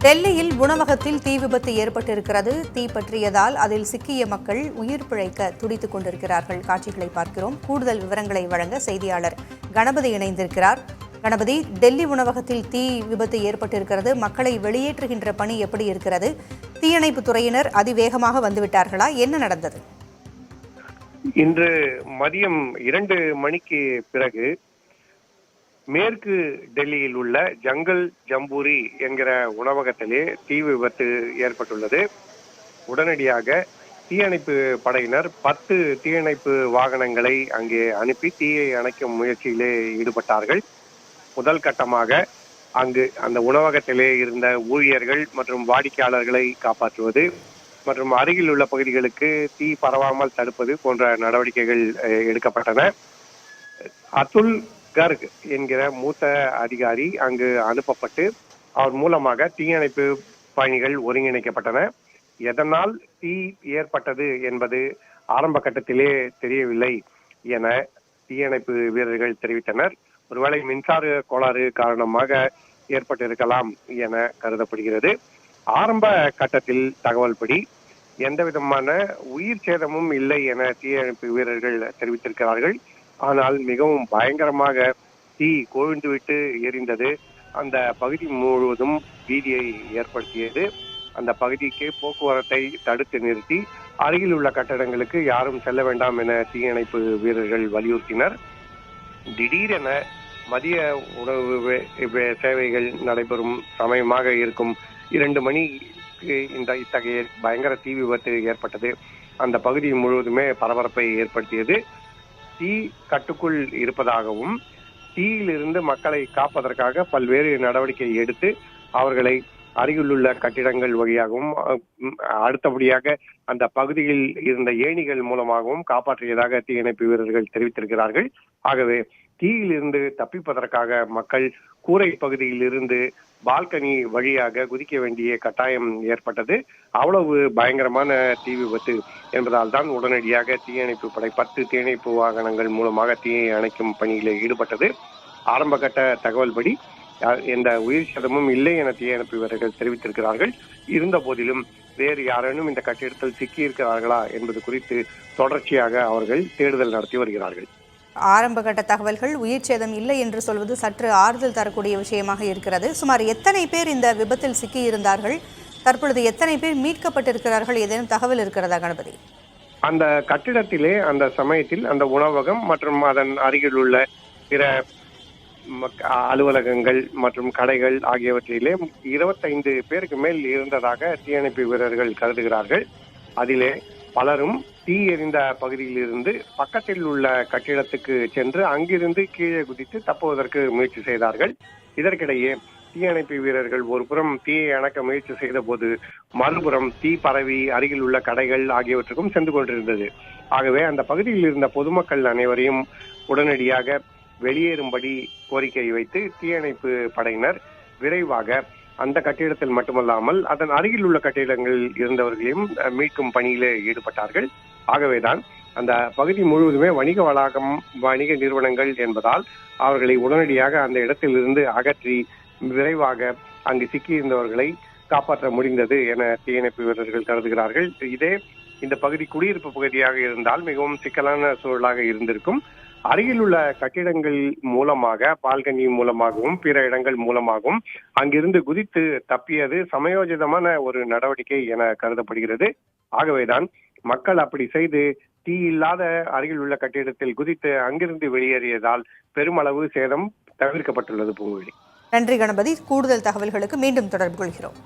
டெல்லியில் உணவகத்தில் தீ விபத்து ஏற்பட்டிருக்கிறது. தீ பற்றியதால் அதில் சிக்கிய மக்கள் உயிர் பிழைக்க துடித்துக் கொண்டிருக்கிறார்கள். காட்சிகளை பார்க்கிறோம். கூடுதல் விவரங்களை வழங்க செய்தியாளர் கணபதி இணைந்திருக்கிறார். கணபதி, டெல்லி உணவகத்தில் தீ விபத்து ஏற்பட்டிருக்கிறது. மக்களை வெளியேற்றுகின்ற பணி எப்படி இருக்கிறது? தீயணைப்பு துறையினர் அதிவேகமாக வந்துவிட்டார்களா? என்ன நடந்தது? இன்று மதியம் 2 மணிக்கு பிறகு மேற்கு டெல்லியில் உள்ள ஜங்கல் ஜம்பூரி என்கிற உணவகத்திலே தீ விபத்து ஏற்பட்டுள்ளது. உடனடியாக தீயணைப்பு படையினர் 10 தீயணைப்பு வாகனங்களை அங்கே அனுப்பி தீயை அணைக்கும் முயற்சியிலே ஈடுபட்டார்கள். முதல் கட்டமாக அங்கு அந்த உணவகத்திலே இருந்த ஊழியர்கள் மற்றும் வாடிக்கையாளர்களை காப்பாற்றுவது மற்றும் அருகில் உள்ள பகுதிகளுக்கு தீ பரவாமல் தடுப்பது போன்ற நடவடிக்கைகள் எடுக்கப்பட்டன. அதுல் கர்க் என்கிற மூத்த அதிகாரி அங்கு அனுப்பப்பட்டு அவர் மூலமாக தீயணைப்பு பணிகள் ஒருங்கிணைக்கப்பட்டன. எதனால் தீ ஏற்பட்டது என்பது ஆரம்ப கட்டத்திலே தெரியவில்லை என தீயணைப்பு வீரர்கள் தெரிவித்தனர். ஒருவேளை மின்சார கோளாறு காரணமாக ஏற்பட்டிருக்கலாம் என கருதப்படுகிறது. ஆரம்ப கட்டத்தில் தகவல் படி எந்த விதமான உயிர் சேதமும் இல்லை என தீயணைப்பு வீரர்கள் தெரிவித்திருக்கிறார்கள். ஆனால் மிகவும் பயங்கரமாக தீ கொழுந்துவிட்டு எரிந்தது. அந்த பகுதி முழுவதும் பீதியை ஏற்படுத்தியது. அந்த பகுதிக்கு போக்குவரத்தை தடுத்து நிறுத்தி அருகில் உள்ள கட்டடங்களுக்கு யாரும் செல்ல வேண்டாம் என தீயணைப்பு வீரர்கள் வலியுறுத்தினர். திடீரென மதிய உணவு சேவைகள் நடைபெறும் சமயமாக இருக்கும் 2 மணிக்கு இத்தகைய பயங்கர தீ விபத்து ஏற்பட்டது. அந்த பகுதி முழுவதுமே பரபரப்பை ஏற்படுத்தியது. தீ கட்டுக்குள் இருப்பதாகவும் தீயிலிருந்து மக்களை காப்பதற்காக பல்வேறு நடவடிக்கை எடுத்து அவர்களை அருகிலுள்ள கட்டிடங்கள் வழியாகவும் அடுத்தபடியாக அந்த பகுதியில் இருந்த ஏணிகள் மூலமாகவும் காப்பாற்றியதாக தீயணைப்பு வீரர்கள் தெரிவித்திருக்கிறார்கள். ஆகவே தீயிலிருந்து தப்பிப்பதற்காக மக்கள் கூரை பகுதியில் இருந்து பால்கனி வழியாக குதிக்க வேண்டிய கட்டாயம் ஏற்பட்டது. அவ்வளவு பயங்கரமான தீ விபத்து என்பதால் தான் உடனடியாக தீயணைப்பு படை 10 தீயணைப்பு வாகனங்கள் மூலமாக தீயை அணைக்கும் பணியில் ஈடுபட்டது. ஆரம்ப கட்ட தகவல் படி எந்த உயிர் சேதமும் இல்லை என தீயணைப்பு வீரர்கள் தெரிவித்திருக்கிறார்கள். இருந்த போதிலும் வேறு யாரேனும் இந்த கட்டிடத்தில் சிக்கியிருக்கிறார்களா என்பது குறித்து தொடர்ச்சியாக அவர்கள் தேடுதல் நடத்தி வருகிறார்கள். ஆரம்பகட்ட தகவல்கள் உயிர் சேதம் இல்லை என்று சொல்வது சற்று ஆறுதல் தரக்கூடிய விஷயமாக இருக்கிறது. சுமார் எத்தனை பேர் இந்த விபத்தில் சிக்கியிருந்தார்கள்? தற்பொழுது எத்தனை பேர் மீட்கப்பட்டிருக்கிறார்கள்? ஏதேனும் தகவல் இருக்கிறதா கணபதி? அந்த கட்டிடத்திலே அந்த சமயத்தில் அந்த உணவகம் மற்றும் அதன் அருகில் உள்ள பிற அலுவலகங்கள் மற்றும் கடைகள் ஆகியவற்றிலே 25 பேருக்கு மேல் இருந்ததாக தீயணைப்பு வீரர்கள் கருதுகிறார்கள். அதிலே பலரும் தீ எரிந்த பகுதியில் இருந்து பக்கத்தில் உள்ள கட்டிடத்துக்கு சென்று அங்கிருந்து கீழே குதித்து தப்புவதற்கு முயற்சி செய்தார்கள். இதற்கிடையே தீயணைப்பு வீரர்கள் ஒரு புறம் தீயை அணைக்க முயற்சி செய்த போது மறுபுறம் தீ பரவி அருகில் உள்ள கடைகள் ஆகியவற்றுக்கும் சென்று கொண்டிருந்தது. ஆகவே அந்த பகுதியில் இருந்த பொதுமக்கள் அனைவரையும் உடனடியாக வெளியேறும்படி கோரிக்கை வைத்து தீயணைப்பு படையினர் விரைவாக அந்த கட்டிடத்தில் மட்டுமல்லாமல் அதன் அருகில் உள்ள கட்டிடங்களில் இருந்தவர்களையும் மீட்கும் பணியிலே ஈடுபட்டார்கள். ஆகவேதான் அந்த பகுதி முழுவதுமே வணிக வளாகம், வணிக நிறுவனங்கள் என்பதால் அவர்களை உடனடியாக அந்த இடத்திலிருந்து அகற்றி விரைவாக அங்கு சிக்கியிருந்தவர்களை காப்பாற்ற முடிந்தது என தீயணைப்பு வீரர்கள் கருதுகிறார்கள். இந்த பகுதி குடியிருப்பு பகுதியாக இருந்தால் மிகவும் சிக்கலான சூழலாக இருந்திருக்கும். அருகில் உள்ள கட்டிடங்கள் மூலமாக பால்கனி மூலமாகவும் பிற இடங்கள் மூலமாகவும் அங்கிருந்து குதித்து தப்பியது சமயோஜிதமான ஒரு நடவடிக்கை என கருதப்படுகிறது. ஆகவேதான் மக்கள் அப்படி செய்து தீ இல்லாத அருகில் உள்ள கட்டிடத்தில் குதித்து அங்கிருந்து வெளியேறியதால் பெருமளவு சேதம் தவிர்க்கப்பட்டுள்ளது. பூங்குழலி, நன்றி கணபதி. கூடுதல் தகவல்களுக்கு மீண்டும் தொடர்பு கொள்கிறோம்.